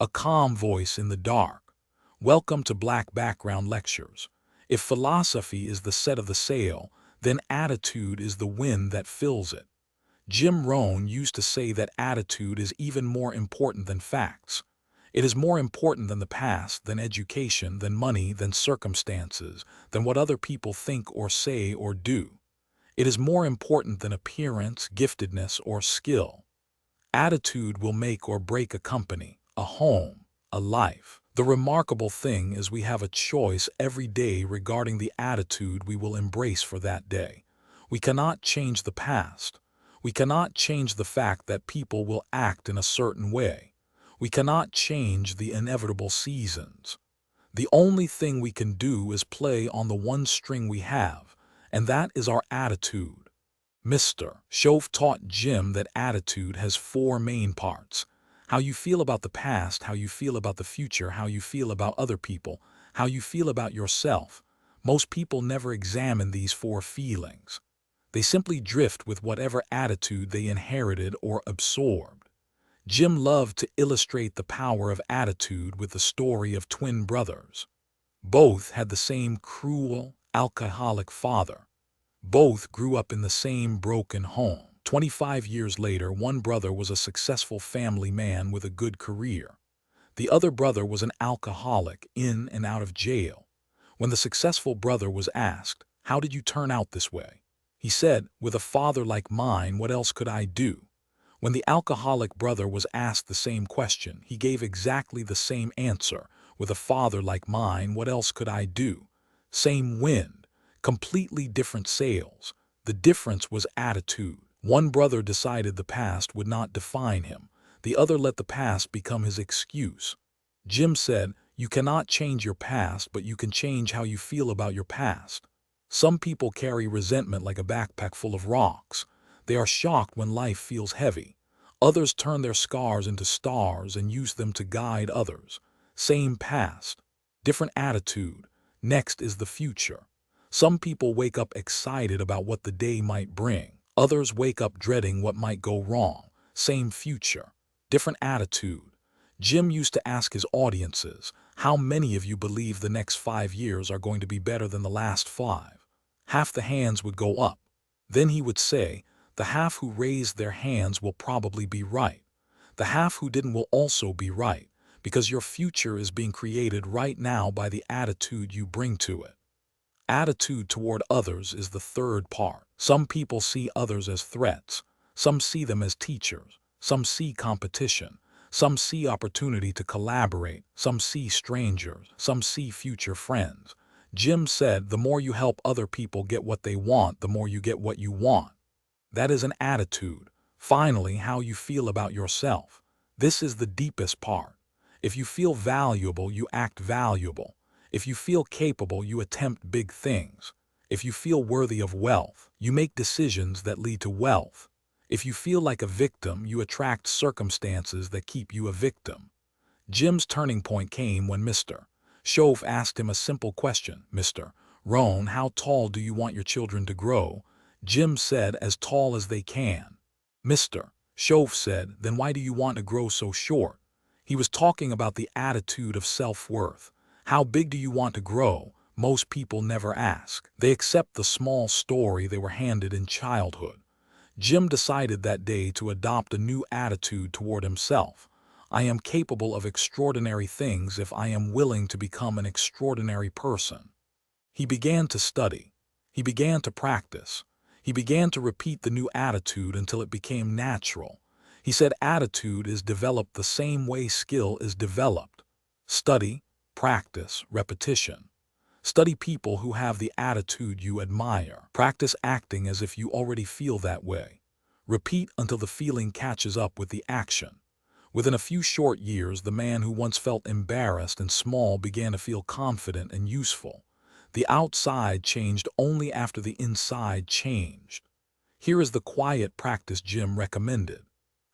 A calm voice in the dark. Welcome to Black Background Lectures. If philosophy is the set of the sail, then attitude is the wind that fills it. Rohn used to say that attitude is even more important than facts. It is more important than the past, than education, than money, than circumstances, than what other people think or say or do. It is more important than appearance, giftedness, or skill. Attitude will make or break a company, a home, a life. The remarkable thing is we have a choice every day regarding the attitude we will embrace for that day. We cannot change the past. We cannot change the fact that people will act in a certain way. We cannot change the inevitable seasons. The only thing we can do is play on the one string we have, and that is our attitude. Mr. Shove taught Jim that attitude has four main parts. How you feel about the past, how you feel about the future, how you feel about other people, how you feel about yourself. Most people never examine these four feelings. They simply drift with whatever attitude they inherited or absorbed. Jim loved to illustrate the power of attitude with the story of twin brothers. Both had the same cruel, alcoholic father. Both grew up in the same broken home. 25 years later, one brother was a successful family man with a good career. The other brother was an alcoholic, in and out of jail. When the successful brother was asked, "How did you turn out this way?" he said, "With a father like mine, what else could I do?" When the alcoholic brother was asked the same question, he gave exactly the same answer. "With a father like mine, what else could I do?" Same wind, completely different sails. The difference was attitude. One brother decided the past would not define him. The other let the past become his excuse. Jim said, "You cannot change your past, but you can change how you feel about your past." Some people carry resentment like a backpack full of rocks. They are shocked when life feels heavy. Others turn their scars into stars and use them to guide others. Same past, different attitude. Next is the future. Some people wake up excited about what the day might bring. Others wake up dreading what might go wrong. Same future, different attitude. Jim used to ask his audiences, "How many of you believe the next 5 years are going to be better than the last 5? Half the hands would go up. Then he would say, "The half who raised their hands will probably be right. The half who didn't will also be right, because your future is being created right now by the attitude you bring to it." Attitude toward others is the third part. Some people see others as threats. Some see them as teachers. Some see competition. Some see opportunity to collaborate. Some see strangers. Some see future friends. Jim said, "The more you help other people get what they want, the more you get what you want." That is an attitude. Finally, how you feel about yourself. This is the deepest part. If you feel valuable, you act valuable. If you feel capable, you attempt big things. If you feel worthy of wealth, you make decisions that lead to wealth. If you feel like a victim, you attract circumstances that keep you a victim. Jim's turning point came when Mr. Shove asked him a simple question. "Mr. Rohn, how tall do you want your children to grow?" Jim said, "As tall as they can." Mr. Shove said, "Then why do you want to grow so short?" He was talking about the attitude of self-worth. How big do you want to grow? Most people never ask. They accept the small story they were handed in childhood. Jim decided that day to adopt a new attitude toward himself. I am capable of extraordinary things if I am willing to become an extraordinary person. He began to study. He began to practice. He began to repeat the new attitude until it became natural. He said attitude is developed the same way skill is developed. Study, practice, repetition. Study people who have the attitude you admire. Practice acting as if you already feel that way. Repeat until the feeling catches up with the action. Within a few short years, the man who once felt embarrassed and small began to feel confident and useful. The outside changed only after the inside changed. Here is the quiet practice Jim recommended.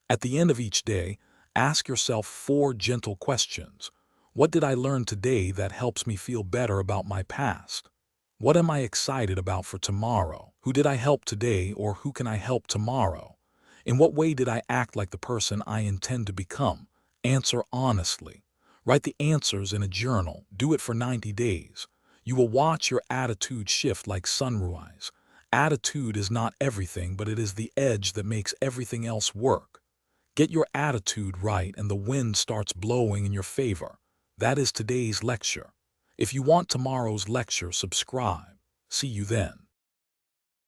At the end of each day, ask yourself 4 gentle questions. What did I learn today that helps me feel better about my past? What am I excited about for tomorrow? Who did I help today, or who can I help tomorrow? In what way did I act like the person I intend to become? Answer honestly. Write the answers in a journal. Do it for 90 days. You will watch your attitude shift like sunrise. Attitude is not everything, but it is the edge that makes everything else work. Get your attitude right and the wind starts blowing in your favor. That is today's lecture. If you want tomorrow's lecture, subscribe. See you then.